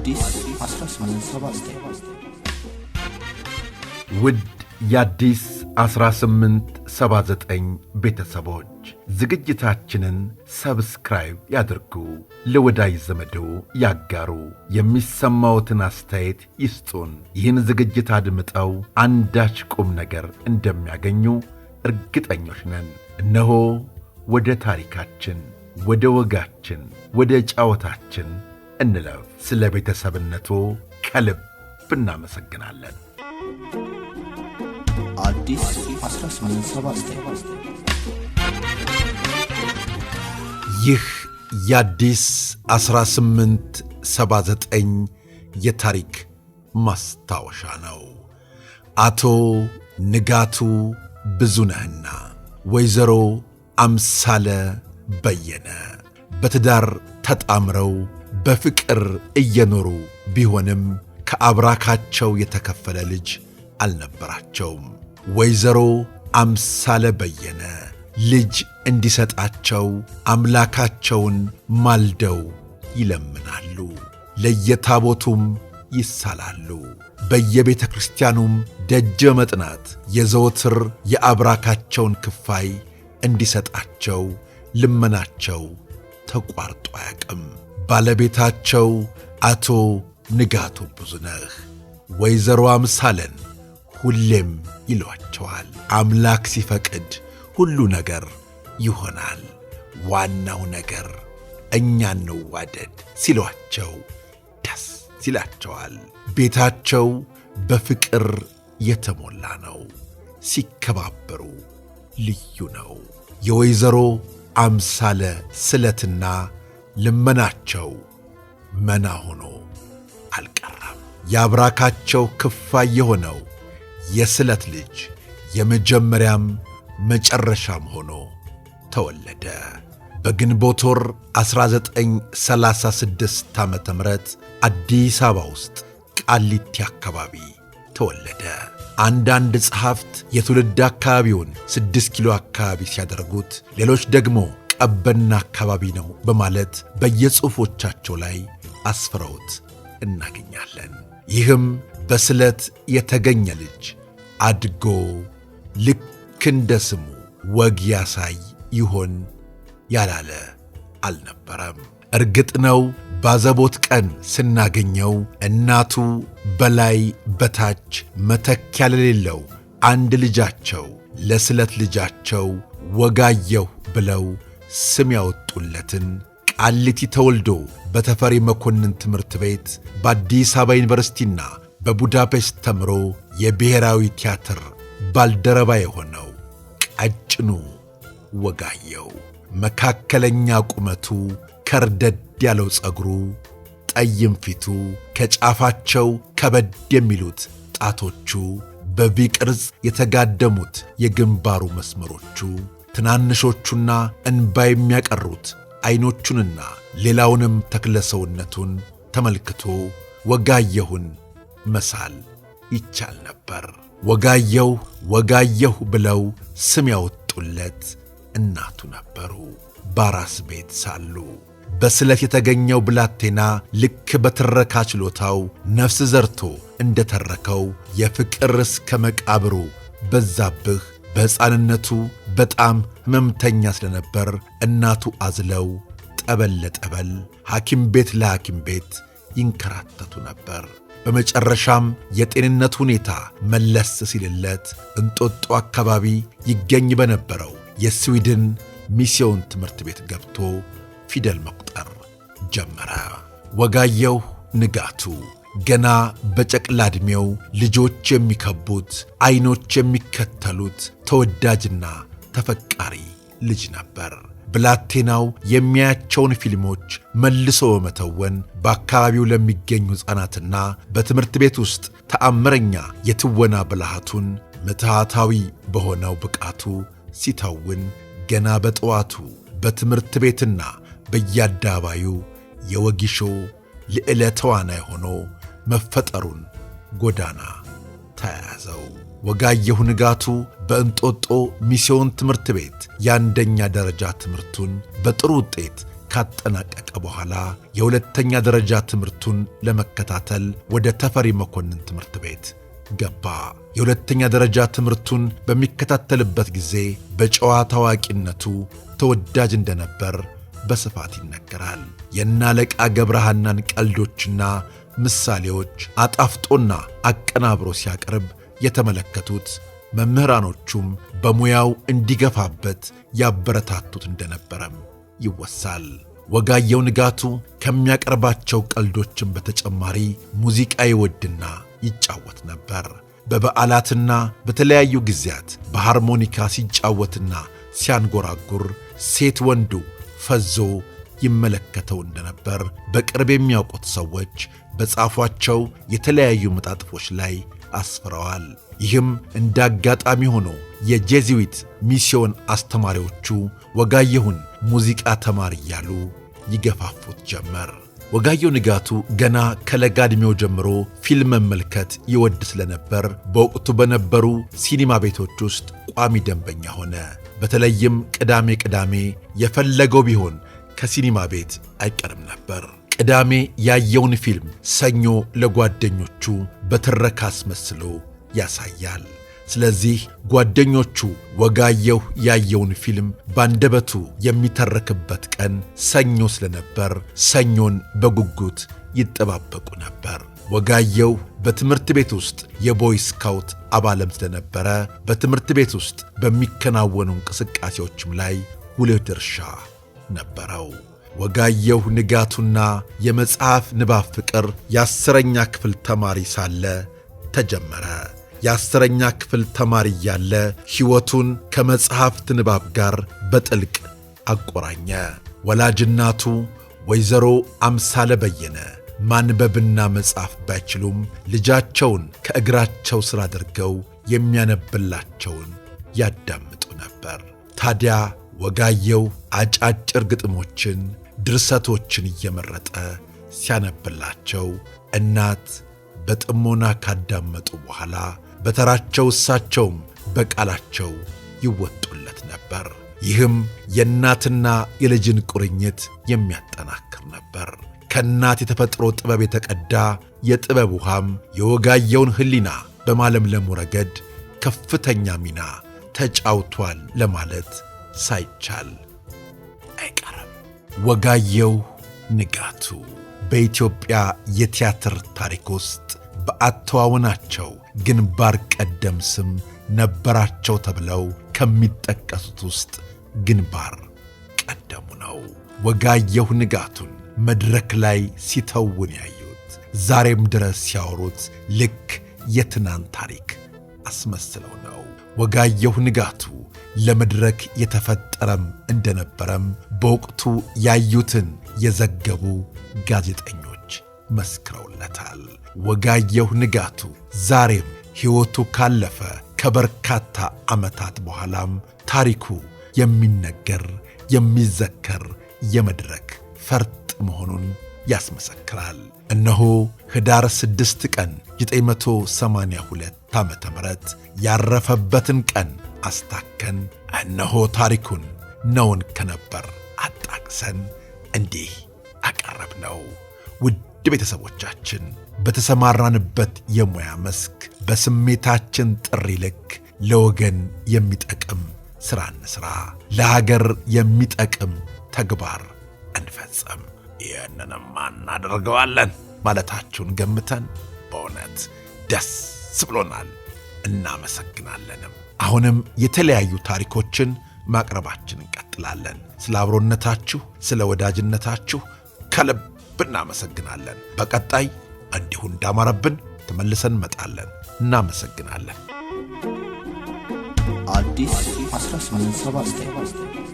አዲስ 1879 ውድ የአዲስ 1879 ቤተሰቦች ዝግጅታችንን ሰብስክራይብ ያድርጉ፣ ለወዳጅ ዘመዶ ያጋሩ፣ የሚሰማዎትን አስተያየት ይስጡን። ይህን ዝግጅት አድምጠው አንዳች ቁም ነገር እንደሚያገኙ እርግጠኞች ነን። እነሆ ወደ ታሪካችን፣ ወደ ወጋችን፣ ወደ ጫወታችን እንለፍ። ስለ ቤተሰብነቱ ከልብ እናመሰግናለን። አዲስ 1879 ይህ የአዲስ 1879 የታሪክ ማስታወሻ ነው። አቶ ንጋቱ ብዙነህና ወይዘሮ አምሳለ በየነ በትዳር ተጣምረው በፍቅር እየኖሩ ቢሆንም ከአብራካቸው የተከፈለ ልጅ አልነበራቸውም። ወይዘሮ አምሳለ በየነ ልጅ እንዲሰጣቸው አምላካቸውን ማልደው ይለምናሉ፣ ለየታቦቱም ይሳላሉ። በየቤተ ክርስቲያኑም ደጀ መጥናት የዘወትር የአብራካቸውን ክፋይ እንዲሰጣቸው ልመናቸው ተቋርጦ አያውቅም። ባለቤታቸው አቶ ንጋቱ ብዙነህ ወይዘሮ አምሳለን ሁሌም ይሏቸዋል፣ አምላክ ሲፈቅድ ሁሉ ነገር ይሆናል፣ ዋናው ነገር እኛ እንዋደድ ሲሏቸው ደስ ይላቸዋል። ቤታቸው በፍቅር የተሞላ ነው። ሲከባበሩ ልዩ ነው። የወይዘሮ አምሳለ ስለትና ልመናቸው መና ሆኖ አልቀረም። የአብራካቸው ክፋይ የሆነው የስለት ልጅ የመጀመሪያም መጨረሻም ሆኖ ተወለደ። በግንቦት ወር 1936 ዓመተ ምህረት አዲስ አበባ ውስጥ ቃሊቲ አካባቢ ተወለደ። አንዳንድ ጸሐፍት የትውልድ አካባቢውን 6 ኪሎ አካባቢ ሲያደርጉት፣ ሌሎች ደግሞ ቀበና አካባቢ ነው በማለት በየጽሑፎቻቸው ላይ አስፍረውት እናገኛለን። ይህም በስለት የተገኘ ልጅ አድጎ ልክ እንደ ስሙ ወግ ያሳይ ይሆን ያላለ አልነበረም። እርግጥ ነው ባዘቦት ቀን ስናገኘው እናቱ በላይ በታች መተኪያ ለሌለው አንድ ልጃቸው ለስለት ልጃቸው ወጋየሁ ብለው ስም ያወጡለትን ቃሊቲ ተወልዶ በተፈሪ መኮንን ትምህርት ቤት በአዲስ አበባ ዩኒቨርሲቲና በቡዳፔስት ተምሮ የብሔራዊ ቲያትር ባልደረባ የሆነው ቀጭኑ ወጋየሁ መካከለኛ ቁመቱ፣ ከርደድ ያለው ጸጉሩ፣ ጠይም ፊቱ፣ ከጫፋቸው ከበድ የሚሉት ጣቶቹ፣ በቪ ቅርጽ የተጋደሙት የግንባሩ መስመሮቹ፣ ትናንሾቹና እንባ የሚያቀሩት ዐይኖቹንና ሌላውንም ተክለ ሰውነቱን ተመልክቶ ወጋየሁን መሳል ይቻል ነበር። ወጋየሁ ወጋየሁ ብለው ስም ያወጡለት እናቱ ነበሩ። ባራስ ቤት ሳሉ በስለት የተገኘው ብላቴና ልክ በትረካ ችሎታው ነፍስ ዘርቶ እንደ ተረከው የፍቅር እስከ መቃብሩ በዛብህ በሕፃንነቱ በጣም ሕመምተኛ ስለነበር እናቱ አዝለው ጠበል ለጠበል ሐኪም ቤት ለሐኪም ቤት ይንከራተቱ ነበር። በመጨረሻም የጤንነት ሁኔታ መለስ ሲልለት እንጦጦ አካባቢ ይገኝ በነበረው የስዊድን ሚስዮን ትምህርት ቤት ገብቶ ፊደል መቁጠር ጀመረ። ወጋየሁ ንጋቱ ገና በጨቅላ ዕድሜው ልጆች የሚከቡት፣ ዐይኖች የሚከተሉት ተወዳጅና ተፈቃሪ ልጅ ነበር። ብላቴናው የሚያያቸውን ፊልሞች መልሶ በመተወን በአካባቢው ለሚገኙ ሕፃናትና በትምህርት ቤት ውስጥ ተአምረኛ የትወና ብልሃቱን ምትሃታዊ በሆነው ብቃቱ ሲተውን ገና በጠዋቱ በትምህርት ቤትና በየአደባባዩ የወጊሾ ልዕለ ተዋናይ ሆኖ መፈጠሩን ጎዳና ተያያዘው። ወጋየሁ ንጋቱ በእንጦጦ ሚስዮን ትምህርት ቤት የአንደኛ ደረጃ ትምህርቱን በጥሩ ውጤት ካጠናቀቀ በኋላ የሁለተኛ ደረጃ ትምህርቱን ለመከታተል ወደ ተፈሪ መኮንን ትምህርት ቤት ገባ። የሁለተኛ ደረጃ ትምህርቱን በሚከታተልበት ጊዜ በጨዋታ አዋቂነቱ ተወዳጅ እንደነበር በስፋት ይነገራል። የአለቃ ገብረሐናን ቀልዶችና ምሳሌዎች አጣፍጦና አቀናብሮ ሲያቀርብ የተመለከቱት መምህራኖቹም በሙያው እንዲገፋበት ያበረታቱት እንደነበረም ይወሳል። ወጋየሁ ንጋቱ ከሚያቀርባቸው ቀልዶችን በተጨማሪ ሙዚቃ ይወድና ይጫወት ነበር። በበዓላትና በተለያዩ ጊዜያት በሃርሞኒካ ሲጫወትና ሲያንጎራጉር ሴት ወንዱ ፈዞ ይመለከተው እንደነበር በቅርብ የሚያውቁት ሰዎች በጻፏቸው የተለያዩ መጣጥፎች ላይ አስፍረዋል። ይህም እንዳጋጣሚ ሆኖ የጄዚዊት ሚስዮን አስተማሪዎቹ ወጋየሁን ሙዚቃ ተማር እያሉ ይገፋፉት ጀመር። ወጋየሁ ንጋቱ ገና ከለጋ ዕድሜው ጀምሮ ፊልም መመልከት ይወድ ስለነበር በወቅቱ በነበሩ ሲኒማ ቤቶች ውስጥ ቋሚ ደንበኛ ሆነ። በተለይም ቅዳሜ ቅዳሜ የፈለገው ቢሆን ከሲኒማ ቤት አይቀርም ነበር። ቅዳሜ ያየውን ፊልም ሰኞ ለጓደኞቹ በትረካ አስመስሎ ያሳያል። ስለዚህ ጓደኞቹ ወጋየሁ ያየውን ፊልም ባንደበቱ የሚተረክበት ቀን ሰኞ ስለነበር ሰኞን በጉጉት ይጠባበቁ ነበር። ወጋየሁ በትምህርት ቤት ውስጥ የቦይ ስካውት አባልም ስለነበረ በትምህርት ቤት ውስጥ በሚከናወኑ እንቅስቃሴዎችም ላይ ጉልህ ድርሻ ነበረው። ወጋየሁ ንጋቱና የመጽሐፍ ንባብ ፍቅር የ10ኛ ክፍል ተማሪ ሳለ ተጀመረ። የ10ኛ ክፍል ተማሪ እያለ ሕይወቱን ከመጽሐፍት ንባብ ጋር በጥልቅ አቆራኘ። ወላጅናቱ ወይዘሮ አምሳለ በየነ ማንበብና መጻፍ ባይችሉም ልጃቸውን ከእግራቸው ስር አድርገው የሚያነብላቸውን ያዳምጡ ነበር። ታዲያ ወጋየሁ አጫጭር ግጥሞችን፣ ድርሰቶችን እየመረጠ ሲያነብላቸው እናት በጥሞና ካዳመጡ በኋላ በተራቸው እሳቸውም በቃላቸው ይወጡለት ነበር። ይህም የእናትና የልጅን ቁርኝት የሚያጠናክር ነበር። ከእናት የተፈጥሮ ጥበብ የተቀዳ የጥበብ ውሃም የወጋየሁን ሕሊና በማለምለሙ ረገድ ከፍተኛ ሚና ተጫውቷል ለማለት ሳይቻል አይቀርም። ወጋየሁ ንጋቱ በኢትዮጵያ የቲያትር ታሪክ ውስጥ በአተዋወናቸው ግንባር ቀደም ስም ነበራቸው ተብለው ከሚጠቀሱት ውስጥ ግንባር ቀደሙ ነው። ወጋየሁ ንጋቱን መድረክ ላይ ሲተውን ያዩት ዛሬም ድረስ ሲያወሩት ልክ የትናንት ታሪክ አስመስለው ነው። ወጋየሁ ንጋቱ ለመድረክ የተፈጠረም እንደነበረም በወቅቱ ያዩትን የዘገቡ ጋዜጠኞች መስክረውለታል። ወጋየሁ ንጋቱ ዛሬም ሕይወቱ ካለፈ ከበርካታ ዓመታት በኋላም ታሪኩ የሚነገር የሚዘከር የመድረክ ፈርጥ መሆኑን ያስመሰክራል። እነሆ ኅዳር 6 ቀን 982 ዓመተ ምህረት ያረፈበትን ቀን አስታከን እነሆ ታሪኩን ነውን ከነበር አጣቅሰን እንዲህ አቀረብነው። ውድ ቤተሰቦቻችን በተሰማራንበት የሙያ መስክ በስሜታችን ጥሪ ልክ ለወገን የሚጠቅም ሥራ እንሥራ፣ ለሀገር የሚጠቅም ተግባር እንፈጽም። ይህንንማ እናደርገዋለን ማለታችሁን ገምተን በእውነት ደስ ብሎናል፣ እናመሰግናለንም። አሁንም የተለያዩ ታሪኮችን ማቅረባችን እንቀጥላለን። ስለ አብሮነታችሁ፣ ስለ ወዳጅነታችሁ ከልብ እናመሰግናለን። በቀጣይ እንዲሁ እንዳማረብን ተመልሰን እንመጣለን። እናመሰግናለን። አዲስ 1879